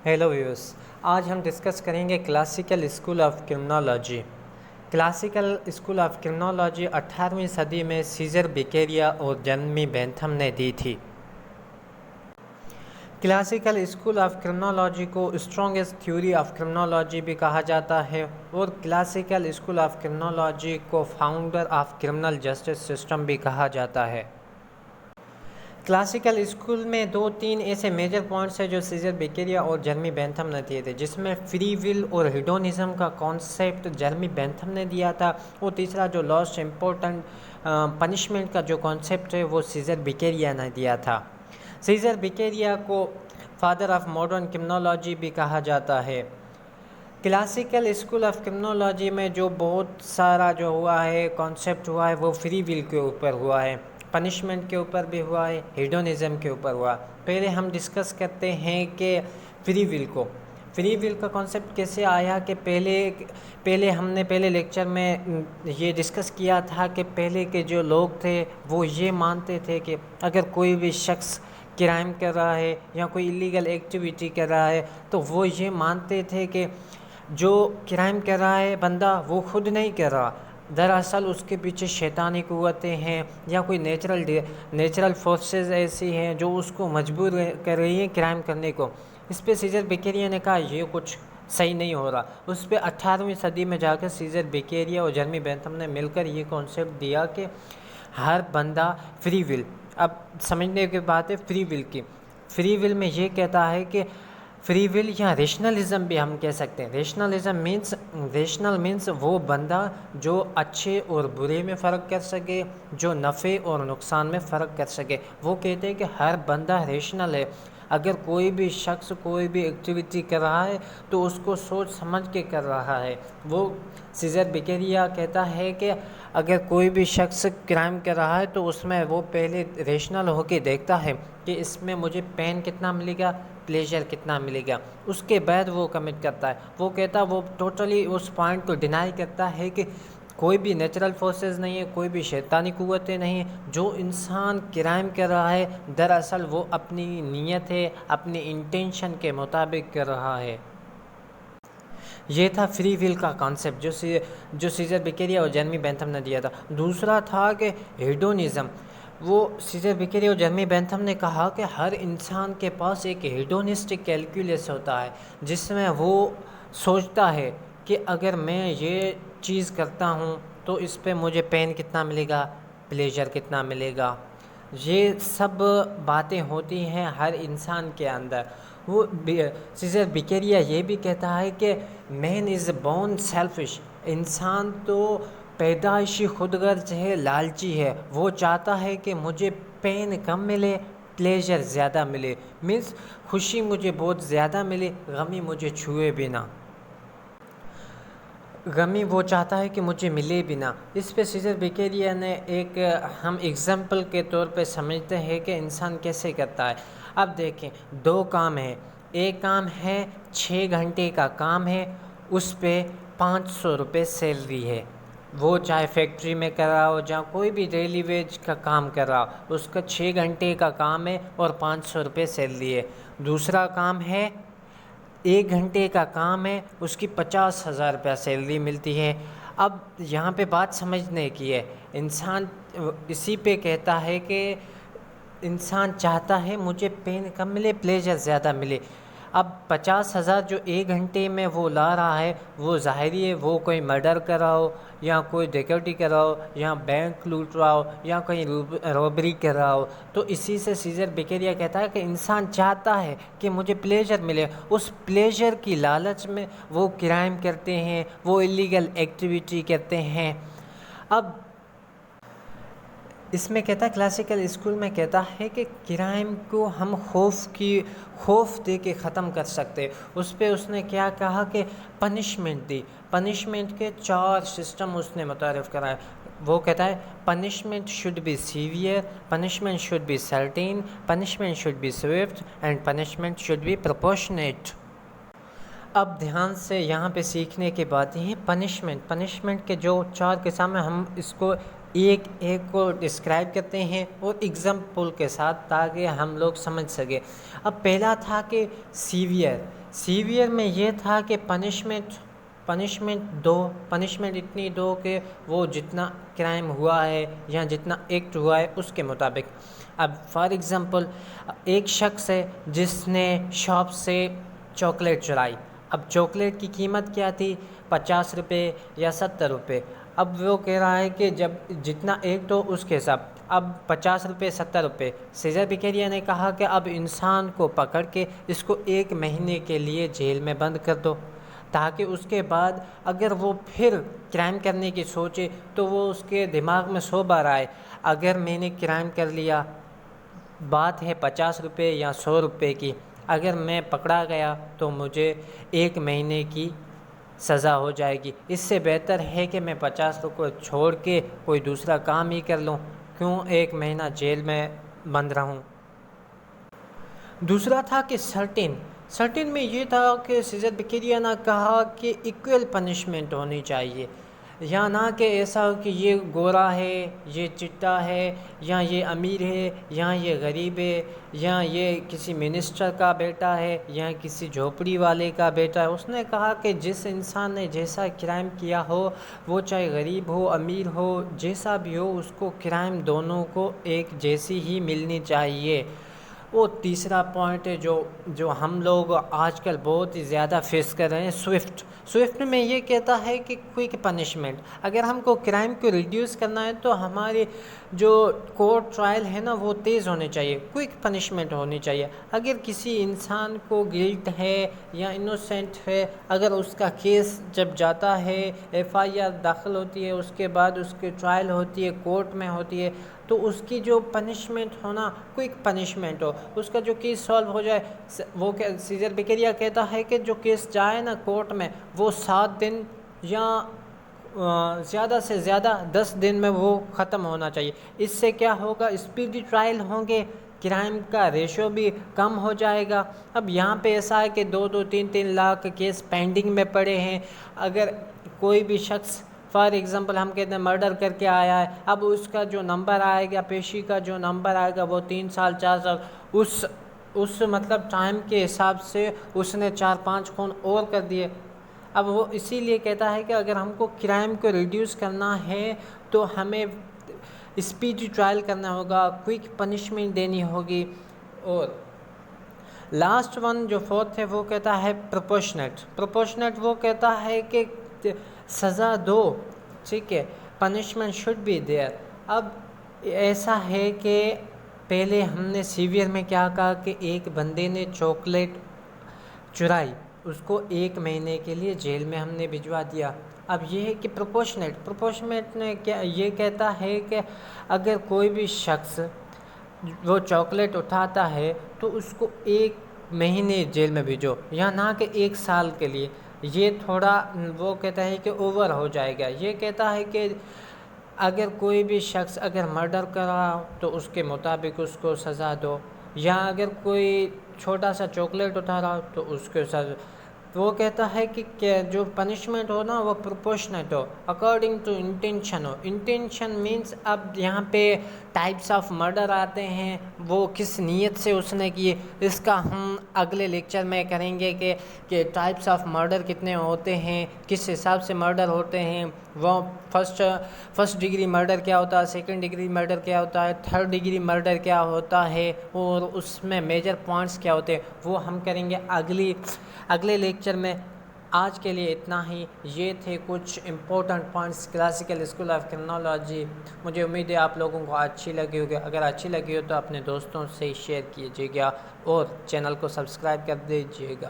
Hello viewers, آج ہم discuss کریں گے classical school of criminology. Classical school of criminology 18ویں صدی میں سیزر بیکیریا اور جرمی بینتھم نے دی تھی۔ کلاسیکل اسکول آف کرمنالوجی کو اسٹرانگسٹ تھیوری آف کرمنالوجی بھی کہا جاتا ہے اور کلاسیکل اسکول آف کرمنالوجی کو founder of criminal justice system بھی کہا جاتا ہے۔ کلاسیکل اسکول میں 2-3 ایسے میجر پوائنٹس ہیں جو سیزر بیکیریا اور جرمی بینتھم نے دیے تھے، جس میں فری ول اور ہیڈونزم کا کانسیپٹ جرمی بینتھم نے دیا تھا، اور تیسرا جو لاسٹ امپورٹنٹ پنشمنٹ کا جو کانسیپٹ ہے وہ سیزر بیکیریا نے دیا تھا۔ سیزر بیکیریا کو فادر آف ماڈرن کرمنالوجی بھی کہا جاتا ہے۔ کلاسیکل اسکول آف کرمنالوجی میں جو بہت سارا جو ہوا ہے کانسیپٹ ہوا ہے وہ فری ول کے اوپر ہوا ہے، پنشمنٹ کے اوپر بھی ہوا ہے، ہیڈونزم کے اوپر ہوا۔ پہلے ہم ڈسکس کرتے ہیں کہ فری ول کا کانسیپٹ کیسے آیا کہ ہم نے پہلے لیکچر میں یہ ڈسکس کیا تھا کہ پہلے کے جو لوگ تھے وہ یہ مانتے تھے کہ اگر کوئی بھی شخص کرائم کر رہا ہے یا کوئی ایلیگل ایکٹیویٹی کر رہا ہے تو وہ یہ مانتے تھے کہ جو کرائم کر رہا ہے بندہ وہ خود نہیں کر رہا، دراصل اس کے پیچھے شیطانی قوتیں ہیں یا کوئی نیچرل فورسز ایسی ہیں جو اس کو مجبور کر رہی ہیں کرائم کرنے کو۔ اس پہ سیزر بیکیریا نے کہا یہ کچھ صحیح نہیں ہو رہا۔ اس پہ 18ویں صدی میں جا کر سیزر بیکیریا اور جرمی بینتھم نے مل کر یہ کانسیپٹ دیا کہ ہر بندہ فری ول، اب سمجھنے کی بات ہے فری ول کی۔ فری ول میں یہ کہتا ہے کہ فری ول یا ریشنلزم بھی ہم کہہ سکتے ہیں۔ ریشنل مینس وہ بندہ جو اچھے اور برے میں فرق کر سکے، جو نفع اور نقصان میں فرق کر سکے۔ وہ کہتے ہیں کہ ہر بندہ ریشنل ہے، اگر کوئی بھی شخص کوئی بھی ایکٹیویٹی کر رہا ہے تو اس کو سوچ سمجھ کے کر رہا ہے۔ وہ سیزر بیکیریا کہتا ہے کہ اگر کوئی بھی شخص کرائم کر رہا ہے تو اس میں وہ پہلے ریشنل ہو کے دیکھتا ہے کہ اس میں مجھے پین کتنا ملے گا، پلیجر کتنا ملے گا، اس کے بعد وہ کمٹ کرتا ہے۔ وہ کہتا ہے وہ ٹوٹلی اس پوائنٹ کو ڈینائی کرتا ہے کہ کوئی بھی نیچرل فورسز نہیں ہے، کوئی بھی شیطانی قوتیں نہیں ہیں، جو انسان کرائم کر رہا ہے دراصل وہ اپنی نیت ہے، اپنی انٹینشن کے مطابق کر رہا ہے۔ یہ تھا فری ول کا کانسیپٹ جو سیزر بیکیریا اور جرمی بینتھم نے دیا تھا۔ دوسرا تھا کہ ہیڈونزم۔ وہ سیزر بیکیریا اور جرمی بینتھم نے کہا کہ ہر انسان کے پاس ایک ہیڈونسٹک کیلکولیس ہوتا ہے، جس میں وہ سوچتا ہے کہ اگر میں یہ چیز کرتا ہوں تو اس پہ مجھے پین کتنا ملے گا، پلیجر کتنا ملے گا۔ یہ سب باتیں ہوتی ہیں ہر انسان کے اندر۔ وہ سیزر بیکیریا یہ بھی کہتا ہے کہ مین از بورن سیلفش، انسان تو پیدائشی خود غرض ہے، لالچی ہے۔ وہ چاہتا ہے کہ مجھے پین کم ملے، پلیجر زیادہ ملے، مینس خوشی مجھے بہت زیادہ ملے، غمی مجھے چھوئے بھی نہ۔ غمی وہ چاہتا ہے کہ مجھے ملے بھی نہ۔ اس پہ سیزر بیکیریا نے ایک ہم ایگزامپل کے طور پہ سمجھتے ہیں کہ انسان کیسے کرتا ہے۔ اب دیکھیں 2 کام ہیں، ایک کام ہے 6 گھنٹے کا کام ہے، اس پہ 500 روپے سیلری ہے، وہ چاہے فیکٹری میں کر رہا ہو جہاں کوئی بھی ڈیلی ویج کا کام کر رہا ہو، اس کا 6 گھنٹے کا کام ہے اور 500 روپے سیلری ہے۔ دوسرا کام ہے 1 گھنٹے کا کام ہے، اس کی 50,000 روپیہ سیلری ملتی ہے۔ اب یہاں پہ بات سمجھنے کی ہے، انسان اسی پہ کہتا ہے کہ انسان چاہتا ہے مجھے پین کم ملے، پلیجر زیادہ ملے۔ اب 50,000 جو 1 گھنٹے میں وہ لا رہا ہے، وہ ظاہری ہے وہ کوئی مرڈر کر رہا ہو یا کوئی ڈکیتی کر رہا ہو یا بینک لوٹ رہا ہو یا کہیں رابری کر رہا ہو، تو اسی سے سیزر بیکیریا کہتا ہے کہ انسان چاہتا ہے کہ مجھے پلیجر ملے، اس پلیجر کی لالچ میں وہ کرائم کرتے ہیں، وہ ایلیگل ایکٹیویٹی کرتے ہیں۔ اب اس میں کہتا ہے کلاسیکل اسکول میں کہتا ہے کہ کرائم کو ہم خوف دے کے ختم کر سکتے۔ اس پہ اس نے کیا کہا کہ پنشمنٹ دی، پنشمنٹ کے 4 سسٹم اس نے متعارف کرائے۔ وہ کہتا ہے punishment should be severe, punishment should be certain, punishment should be swift and punishment should be proportionate. اب دھیان سے یہاں پہ سیکھنے کی باتیں ہیں۔ پنشمنٹ کے جو 4 قسم ہیں ہم اس کو ایک ایک کو ڈسکرائب کرتے ہیں اور ایگزامپل کے ساتھ تاکہ ہم لوگ سمجھ سکیں۔ اب پہلا تھا کہ سیویئر میں یہ تھا کہ پنشمنٹ اتنی دو کہ وہ جتنا کرائم ہوا ہے یا جتنا ایکٹ ہوا ہے اس کے مطابق۔ اب فار ایگزامپل ایک شخص ہے جس نے شاپ سے چاکلیٹ چرائی، اب چاکلیٹ کی قیمت کیا تھی 50 روپے یا 70 روپے، اب وہ کہہ رہا ہے کہ جب جتنا ایکٹ ہو اس کے حساب، اب 50 روپے 70 روپے۔ سیزر بیکیریا نے کہا کہ اب انسان کو پکڑ کے اس کو 1 مہینے کے لیے جیل میں بند کر دو، تاکہ اس کے بعد اگر وہ پھر کرائم کرنے کی سوچے تو وہ اس کے دماغ میں 100 بار آئے، اگر میں نے کرائم کر لیا، بات ہے 50 روپے یا 100 روپے کی، اگر میں پکڑا گیا تو مجھے 1 مہینے کی سزا ہو جائے گی، اس سے بہتر ہے کہ میں 50 روپے چھوڑ کے کوئی دوسرا کام ہی کر لوں، کیوں 1 مہینہ جیل میں بند رہوں۔ دوسرا تھا کہ سرٹن میں یہ تھا کہ سیزر بیکیریا نے کہا کہ ایکول پنشمنٹ ہونی چاہیے، یا نہ کہ ایسا ہو کہ یہ گورا ہے، یہ چٹا ہے، یا یہ امیر ہے، یا یہ غریب ہے، یا یہ کسی منسٹر کا بیٹا ہے، یا کسی جھوپڑی والے کا بیٹا ہے۔ اس نے کہا کہ جس انسان نے جیسا کرائم کیا ہو، وہ چاہے غریب ہو امیر ہو جیسا بھی ہو، اس کو کرائم دونوں کو ایک جیسی ہی ملنی چاہیے۔ وہ تیسرا پوائنٹ ہے جو ہم لوگ آج کل بہت ہی زیادہ فیس کر رہے ہیں، سوئفٹ میں یہ کہتا ہے کہ کوئک پنشمنٹ، اگر ہم کو کرائم کو ریڈیوس کرنا ہے تو ہماری جو کورٹ ٹرائل ہے نا وہ تیز ہونے چاہیے، کوئک پنشمنٹ ہونی چاہیے۔ اگر کسی انسان کو گلٹ ہے یا انوسینٹ ہے، اگر اس کا کیس جب جاتا ہے، FIR داخل ہوتی ہے، اس کے بعد اس کی ٹرائل ہوتی ہے، کورٹ میں ہوتی ہے، تو اس کی جو پنشمنٹ ہونا کوئک پنشمنٹ ہو، اس کا جو کیس سالو ہو جائے۔ وہ سیزر بیکیریا کہتا ہے کہ جو کیس جائے نا کورٹ میں وہ 7 دن یا زیادہ سے زیادہ 10 دن میں وہ ختم ہونا چاہیے۔ اس سے کیا ہوگا، اسپیڈی ٹرائل ہوں گے، کرائم کا ریشو بھی کم ہو جائے گا۔ اب یہاں پہ ایسا ہے کہ 2-3 لاکھ کیس پینڈنگ میں پڑے ہیں، اگر کوئی بھی شخص فار ایگزامپل ہم کہتے ہیں مرڈر کر کے آیا ہے، اب اس کا جو نمبر آئے گا، پیشی کا جو نمبر آئے گا وہ 3 سال 4 سال، اس مطلب ٹائم کے حساب سے اس نے 4-5 خون اور کر دیے۔ اب وہ اسی لیے کہتا ہے کہ اگر ہم کو کرائم کو ریڈیوس کرنا ہے تو ہمیں اسپیڈی ٹرائل کرنا ہوگا، کوئک پنشمنٹ دینی ہوگی۔ اور لاسٹ ون جو 4تھ ہے وہ کہتا ہے پروپورشنیٹ، وہ کہتا ہے کہ سزا دو، ٹھیک ہے، پنشمنٹ شوڈ بی دیئر۔ اب ایسا ہے کہ پہلے ہم نے سیویئر میں کیا کہا کہ ایک بندے نے چاکلیٹ چرائی، اس کو 1 مہینے کے لیے جیل میں ہم نے بھجوا دیا۔ اب یہ ہے کہ پروپورشنیٹ نے کیا یہ کہتا ہے کہ اگر کوئی بھی شخص وہ چاکلیٹ اٹھاتا ہے تو اس کو 1 مہینے جیل میں بھیجو، یا نہ کہ 1 سال کے لیے، یہ تھوڑا وہ کہتا ہے کہ اوور ہو جائے گا۔ یہ کہتا ہے کہ اگر کوئی بھی شخص اگر مرڈر کرا تو اس کے مطابق اس کو سزا دو، یا اگر کوئی چھوٹا سا چاکلیٹ اٹھا رہا تو اس کے ساتھ وہ کہتا ہے کہ جو پنشمنٹ ہو نا وہ پروپورشنیٹ ہو، اکارڈنگ ٹو انٹینشن ہو۔ انٹینشن مینس اب یہاں پہ ٹائپس آف مرڈر آتے ہیں، وہ کس نیت سے اس نے کیے، اس کا ہم اگلے لیکچر میں کریں گے کہ ٹائپس آف مرڈر کتنے ہوتے ہیں، کس حساب سے مرڈر ہوتے ہیں، وہ فرسٹ ڈگری مرڈر کیا ہوتا ہے، سیکنڈ ڈگری مرڈر کیا ہوتا ہے، تھرڈ ڈگری مرڈر کیا ہوتا ہے، اور اس میں میجر پوائنٹس کیا ہوتے ہیں، وہ ہم کریں گے اگلے لیکچر میں۔ آج کے لیے اتنا ہی، یہ تھے کچھ important points classical school of criminology. مجھے امید ہے آپ لوگوں کو اچھی لگی ہوگی، اگر اچھی لگی ہو تو اپنے دوستوں سے شیئر کیجیے گا اور چینل کو سبسکرائب کر دیجیے گا۔